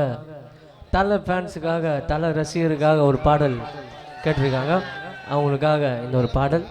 தலை ஃபேன்ஸுக்காக தலை ரசிகருக்காக ஒரு பாடல் கேட்டிருக்காங்க. அவங்களுக்காக இந்த ஒரு பாடல்.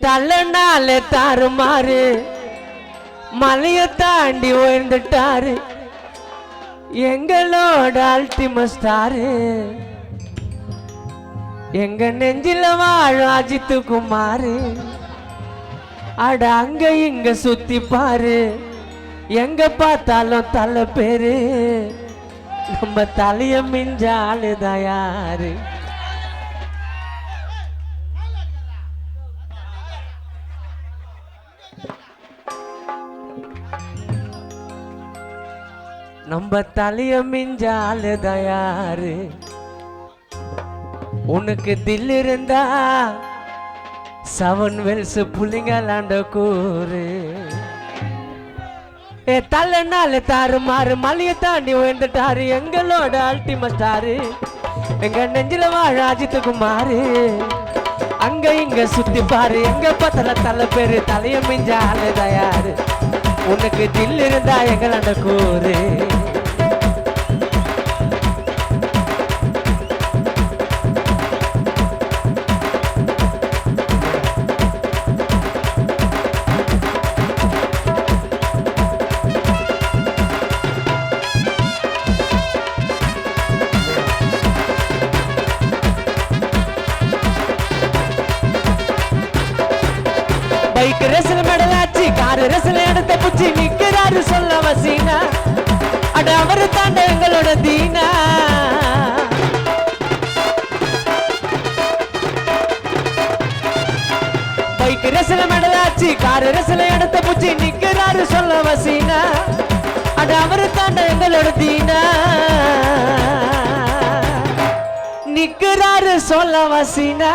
தள்ளனால தாறுமாறு மலைய தாண்டி உயர்ந்துட்டாரு எங்களோட அல்டிமஸ்டாரு. எங்க நெஞ்சில வாழும் அஜித்து குமாரு. அட அங்க இங்க சுத்தி பாரு, எங்க பார்த்தாலும் தலை பேரு. நம்ம தலைய மிஞ்ச ஆளுதான் யாரு? நம்ம தலைய மிஞ்சாலு தயாரு. உனக்கு தில் இருந்தா 7 வெல்ஸ் புள்ளிங்களாண்ட கூறு. தள்ளனால தாறு மாறு மலைய தாண்டி உயர்ந்துட்டாரு எங்களோட அல்டிமஸ்டாரு. எங்க நெஞ்சில வாழ அஜித்து குமாரு. அங்க இங்க சுத்தி பாரு, எங்க பத்தல தலை பேரு. தலைய மிஞ்சாலு தயாரு. உனக்கு தில் இருந்தா எங்களாண்ட கூறு. பைக் ரேஸ்ல மெடலாச்சு, கார் ரேஸ்ல எடுத்த புச்சி நிக்கிறாரு சொல்ல வசீனா. அட அவரு தாண்ட எங்களோட தீனா. பைக் ரேஸ்ல மெடலாச்சு, கார் ரேஸ்ல எடுத்த புச்சி நிக்கிறாரு சொல்ல வசீனா. அட அவரு தாண்ட எங்களோட தீனா. நிக்கிறாரு சொல்ல வசீனா.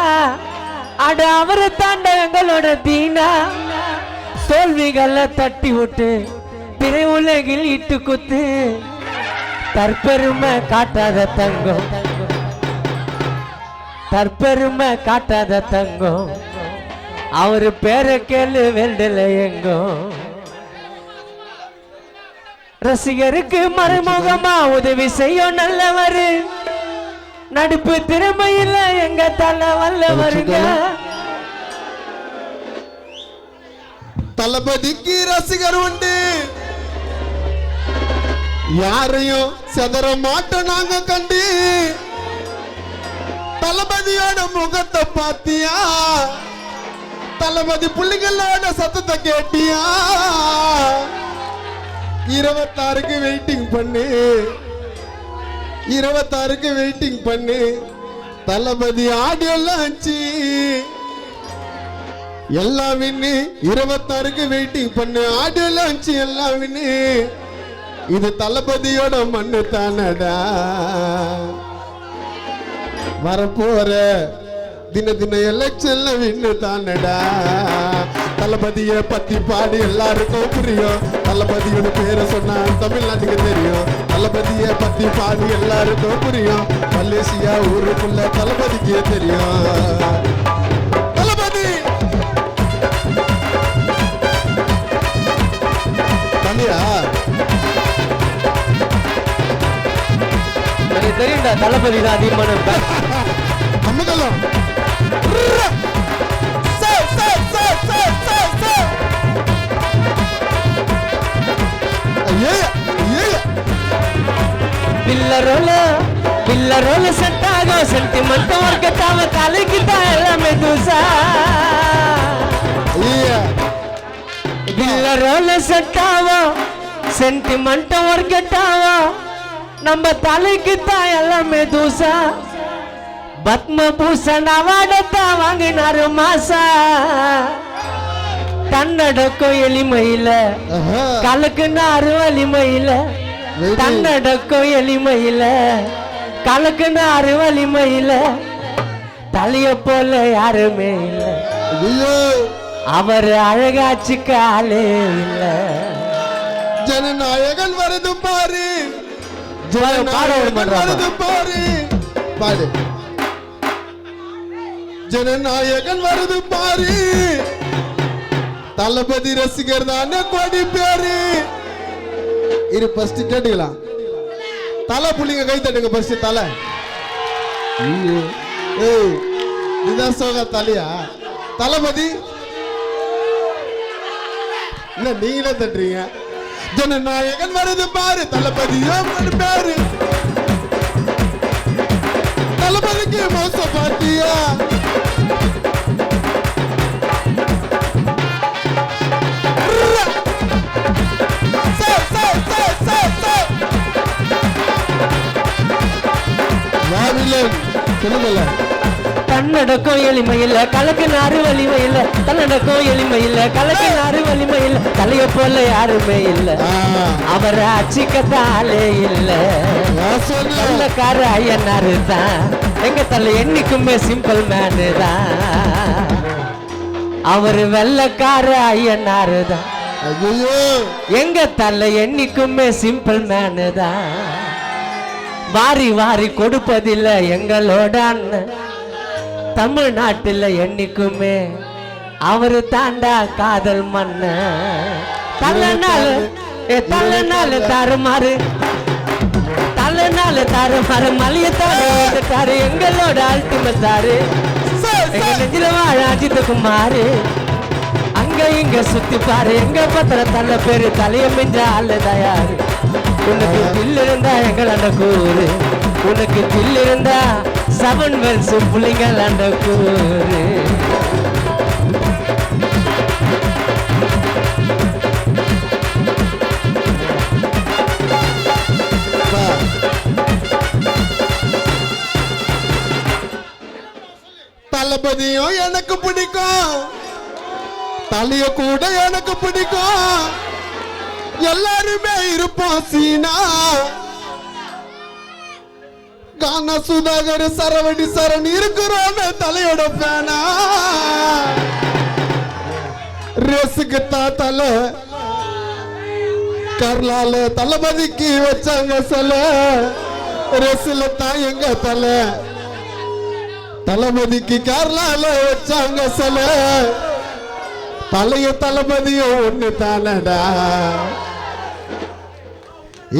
அட அவரு தாண்ட எங்களோட தீனா. தோல்விகளை தட்டி விட்டு திரை உலகில் இட்டு குத்து. தற்பெருமை காட்டாத தங்கம், தற்பெருமை காட்டாத தங்கம். அவரு பேரை கேளு வெல்டல எங்கோ. ரசிகருக்கு மறுமுகமா உதவி செய்யும் நல்லவரு. நடிப்பு திறமையில எங்க தலை வல்லவருங்க. தளபதிக்கு ரசிகர் உண்டு, யாரையும் செதற மாட்டோம் நாங்க கண்டு. தளபதியோட முகத்தை பாத்தியா, தளபதி புள்ளிகளோட சத்தத்தை கேட்டியா. 26க்கு வெயிட்டிங் பண்ணு, 26க்கு வெயிட்டிங் பண்ணு. தளபதி ஆடியோ லான்ச் எல்லாம் வின்னு. 26க்கு வெயிட்டிங் பண்ணு, ஆடியோ லான்ச் எல்லாம் வின்னு. இது தளபதியோட மண்ணு தானடா. வரப்போற தின தின எலெக்ஷன்ல வின்னு தானடா. தளபதியை பத்தி பாடி எல்லாருக்கும் புரியும். தளபதியோட பேரை சொன்னா தமிழ்நாட்டுக்கு தெரியும். தளபதியை பத்தி பாடி எல்லாருக்கும் புரியும். மலேசியா ஊருக்குள்ள தளபதிக்கு தெரியும். தளபதி தனியா எனக்கு தெரியும்டா, தளபதி தான் அதிகமான அம்மகலம். பில்லரோல செட் ஆகும் சென்டிமெண்ட் ஒர்க் ஆக தலைக்கு தான் எல்லாமே தூசா. பில்லரோல செட் ஆகும் சென்டிமெண்ட் ஒர்க் ஆகும் நம்ம தலைக்கு தான் எல்லாமே தூசா. பத்மபூஷன் அவார்டத்தான் வாங்கினாரு மாசா. தன்னடக்கம் எளிமையில ஆஹா. கலக்குனாரு வலிமையில தன்னடக்கம் எளிமையில கலக்குனாரு வலிமையில தலைய போல யாருமே இல்ல ஐயோ அவர் அழகாச்சு காலே இல்ல ஜனநாயகன் வருது பாரு பாடு, ஜனநாயகன் வருது பாரு பாடு ஜனநாயகன் வருது பாரு தளபதி ரசிகர் தானே கொடி பேரு இரு ஃபர்ஸ்ட் கேட்டுக்கலாம் தலை புள்ளிங்க கை தட்டுங்க ஃபர்ஸ்ட் தலை ஐயோ ஏய் இதான் சோகா தலையா தளபதி இல்ல நீங்களே தட்டுறீங்க ஜனநாயகன் வருது பாரு தளபதியோ பேரு தளபதிக்கு மோச பாட்டியா சொல்லுங்கள தன்னடக்கம் எளிமையில கலக்குனாரு வலிமையில தன்னடக்கம் எளிமையில கலக்குனாரு வலிமையில தலைய போல யாருமே இல்ல அவரை அச்சிக்கத்தாலே இல்ல வெள்ளக்கார ஐயனாரு தான் எங்க தலை என்னைக்குமே சிம்பிள் மேனு தான் அவரு வெள்ளக்கார ஐயனாரு தான் ஐயோ எங்க தலை என்னைக்குமே சிம்பிள் மேனு தான் வாரி வாரி கொடுப்பதில்லை எங்களோட அண்ணன் தமிழ்நாட்டில் என்னைக்குமே அவரு தாண்டா காதல் மன்ன தலைநாள் தாறுமாறு தலைநாள் தாறுமாறு மலையத்தாரு எங்களோட அல்டிமேட் தாரு எங்க நெஞ்சில வாழ அஜித் குமாரு அங்க இங்க சுத்தி பாரு எங்க பத்திர தள்ள பேரு தலைய மிஞ்ச ஆளு தயாரு உனக்கு தில் இருந்தா எங்கள் அந்த கூறு உனக்கு தில் இருந்தா 7 வெல்ஸ் புள்ளிங்கள் அந்த கூறு தளபதியும் எனக்கு பிடிக்கும் தலைய கூட எனக்கு பிடிக்கும் எல்லாருமே இருப்போம் சீனா கானா சுதாகர் சரவடி சரண் இருக்கிறோம் தலையோட பேனா ரேசுக்கு தான் தலை கர்லால தளபதிக்கு வச்சாங்க சில ரேசுல தான் எங்க தலை தளபதிக்கு கர்லால வச்சாங்க சில தலைய தளபதியும் ஒண்ணு தானடா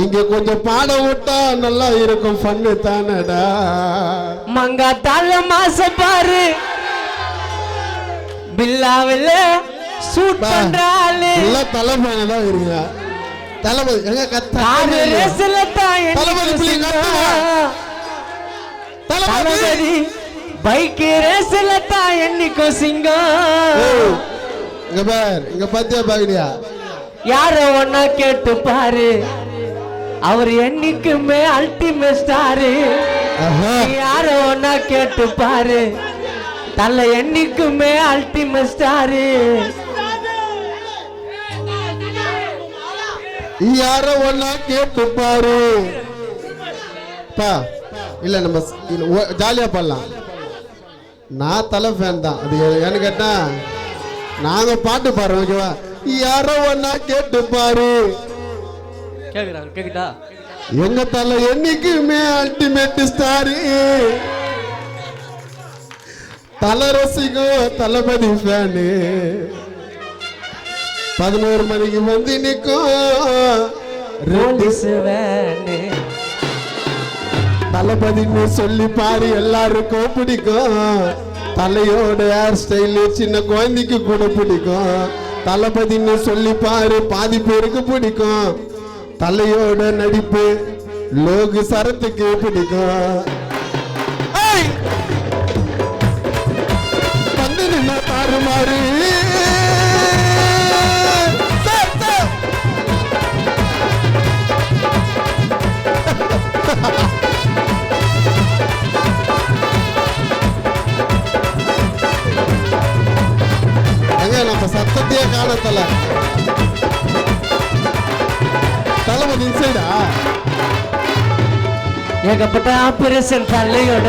இங்க கொஞ்சம் பாட விட்டா நல்லா இருக்கும் ஃபன்னு தானடா மங்கா தல மாச பாரு பில்லாவில சூட் பண்றாளே இல்ல தளபதி தான் இருங்க தளபதி எங்க காரு ரேஸ்ல தான் தளபதி பிள்ளைங்க தளபதி பைக் ரேஸ்ல தான் என்னைக்கு சிங்கம் இங்க பார் இங்க பாத்தியா பாக்கடியா யார ஒன்னா கேட்டு பாரு அவர் என்னைக்குமே அல்டிமேட் ஸ்டாரு யார ஒன்னா கேட்டு பாரு தலை என்னைக்குமே அல்டிமேட் ஸ்டாரு யார ஒன்னா கேட்டு பாரு பா இல்ல நம்ம ஜாலியா பாடலாம் நான் தலை ஃபேன் தான் அது ஏன்னு கேட்டா நாங்க பாட்டு பாடுறோம் ஓகேவா யாரோ ஒன்னா கேட்டு பாரு கேக்குதா எங்க தலை என்னைக்குமே அல்டிமேட் ஸ்டாரு தலை ரசிகம் தளபதி ஃபேனு 11 மணிக்கு வந்து நிற்கும் தளபதின்னு சொல்லி பாரு எல்லாருக்கும் பிடிக்கும் தலையோட ஹேர் ஸ்டைலு சின்ன குழந்தைக்கு கூட பிடிக்கும் தளபதின்னு சொல்லி பாரு பாதி பேருக்கு பிடிக்கும் தலையோட நடிப்பு லோகு சரத்துக்கு பிடிக்கும் வந்து நின்ன தாறுமாறு நம்ம சத்தம் தளபதியே காண தளபதி இன்சைடா ஏகப்பட்ட ஆபரேஷன் தலையோட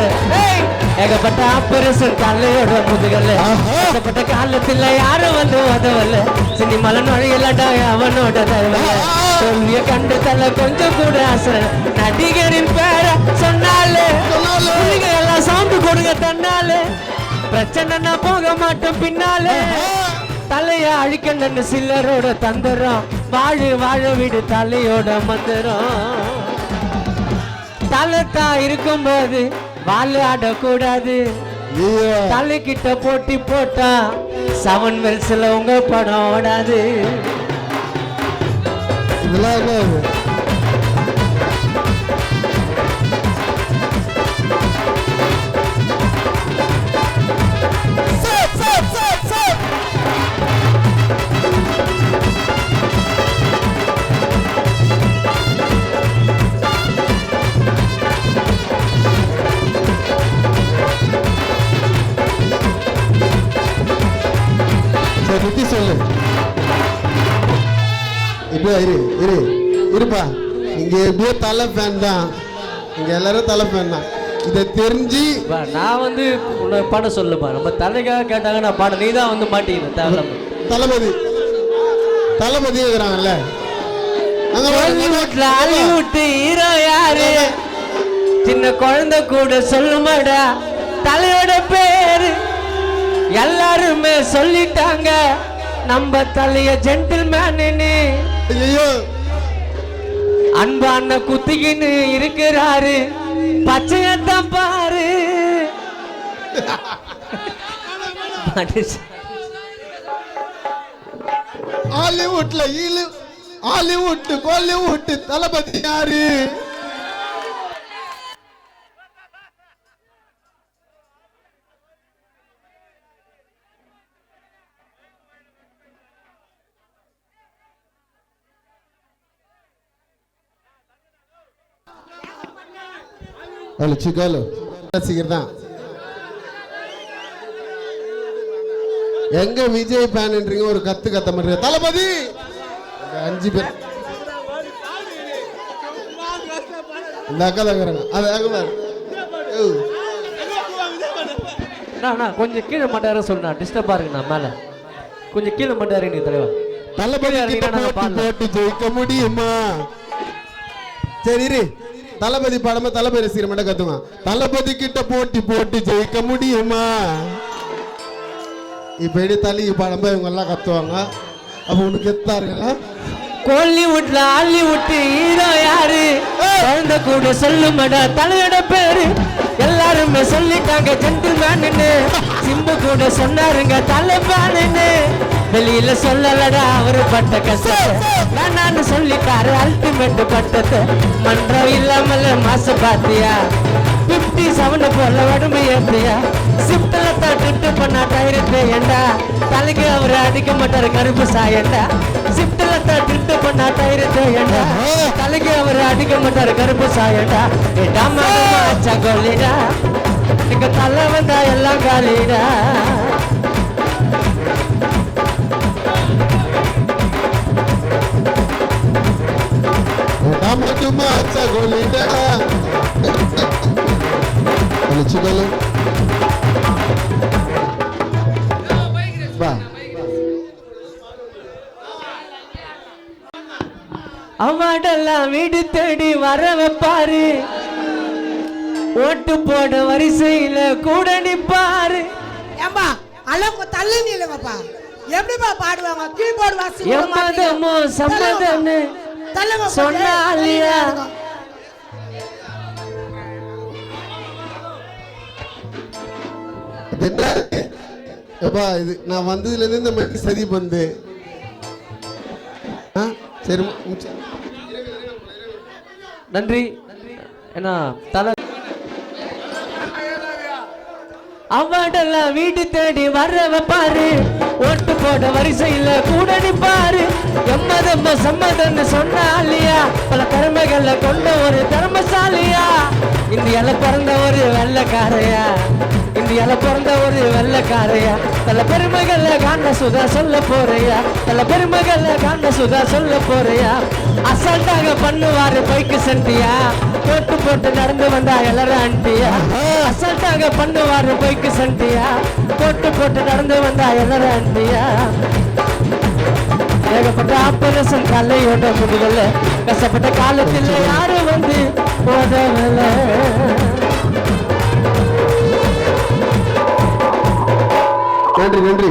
ஏகப்பட்ட ஆபரேஷன் தலையோட முதுகல்ல ஏகப்பட்ட காலத்துல யாரும் வந்து உதவல சினிமால நுழையலடா அவனோட தயவல சொல்லிய கண்டு தல கொஞ்சம் கூட ஆசை நடிகரின் பேர சொன்னாலே எல்லாம் சவுண்டு கொடுங்க தன்னாலே பிரச்சனைனா போக மாட்டோம் பின்னாலே தலைய அழிக்கணும்னு சிலரோட தந்துரும் வாழ விடு தலையோட மந்திரம் தலத்தா இருக்கும்போது வாழாடக்கூடாது தலைக்கிட்ட போட்டி போட்டா 7 வெல்ஸ்ல உங்க படம் ஓடாது சொல்லு இப்போ இருப்பா இங்க எப்படியோ தலை ஃபேன் தான் இங்க எல்லாரும் தலை ஃபேன் தான் இதை தெரிஞ்சு நான் வந்து பாட சொல்லுப்பா நம்ம தலைக்காக கேட்டாங்க நான் பாட நீ தான் வந்து மாட்டீங்க தளபதி இருக்கிறாங்கல்ல ஹாலிவுட் ஹீரோ யாரு சின்ன குழந்தை கூட சொல்லுமாடா தலையோட பேரு எல்லாருமே சொல்லிட்டாங்க நம்ம தலைய ஜென்டில்மேனு அன்பான குத்திக்கின்னு இருக்கிறாரு பச்சையத்தான் பாரு ஹாலிவுட் கோலிவுட் தளபதி யாரு சிக்காலு ரசிகர் தான் எங்க விஜய் ஃபேன்ன்றீங்க ஒரு கத்த மாட்டீங்க தளபதி 5 பேர் இந்த அக்கா தங்குறாங்க அது கொஞ்சம் கீழே மாட்டாரு சொல்லுண்ணா டிஸ்டர்பா இருக்குண்ணா மேல கொஞ்சம் கீழே மாட்டாரு நீ தலைவா தளபதி போட்டு ஜெயிக்க முடியுமா சரி தளபதி பாடமா தளபதி ரசிகர் மட்டும் கத்துமா தளபதி கிட்ட போட்டி ஜெயிக்க முடியுமா இப்ப தள்ளி பாடமா இவங்க எல்லாம் கத்துவாங்க அப்ப உனக்கு கெத்தாருங்களா கோலிவுட்ல ஹாலிவுட் ஹீரோ யாரு குழந்தை கூட சொல்லுமாடா தலையோட பேரு எல்லாருமே சொல்லிட்டாங்க ஜென்டில்மேனு சிம்பு கூட சொன்னாருங்க தலைபானு வெளியில சொல்லலடா அவரு பட்ட கஷ்டத்தை நான் சொல்லிட்டாரு அல்டிமேட் பட்டத்தை மன்றம் இல்லாமல மாச பாத்தியா 57 போல வடுமை ஏத்தியா சிப்டல தட்டு பண்ணா டயருக்கு ஏண்டா தலைக்கு அவரு அடிக்க மாட்டாரு கருப்பு சாயண்டா சிப்டல தட்டு பண்ணா டயருக்கு ஏண்டா தலைக்கு அவரு அடிக்க மாட்டாரு கருப்பு சாயண்டா ஏடாமா கோலிடா நீங்க தலை வந்தா எல்லாம் காலிடா அவாடெல்லாம் வீடு தேடி வர வைப்பாரு ஓட்டு போட வரிசையில கூட நிப்பாரு ஏம்பா அளவுக்கு தள்ளி நில்லுங்கப்பா எப்படிப்பா பாடுவாங்க கீபோர்டு வாசி எம்மதமோ சம்மதம்னு சொன்னாலியா இது நான் வந்ததுல இருந்து இந்த மாதிரி சதி வந்து சரி நன்றி ஏன்னா தலை அவடெல்லாம் வீடு தேடி வர வைப்பாரு ஓட்டு போட வரிசையில கூட நிப்பாரு எம்மதம்ம சம்மதன்னு சொன்னாலியா பல திறமைகளை கொண்ட ஒரு திறமசாலியா இந்தியால பிறந்த ஒரு வெள்ளக்காரையா இந்தியால பிறந்த ஒரு வெள்ளக்காரையா பல பெருமைகளை காண சுதா சொல்ல போறியா பல பெருமைகளை காண சுதா சொல்ல போறியா அசால்ட்டாக பண்ணுவாரு பைக்கு சண்டியா போட்டு போட்டு நடந்து வந்தா எல்லாரும் ஆண்டியா அசால்ட்டாக பண்ணுவாரு பைக்கு சண்டியா போட்டு போட்டு நடந்து வந்தா எல்லாரும் ஆண்டியா ஏகப்பட்ட ஆப்பரேஷன் தலையோட முதுகல கஷ்டப்பட்ட காலத்தில் யாரும் வந்து உதவல நன்றி நன்றி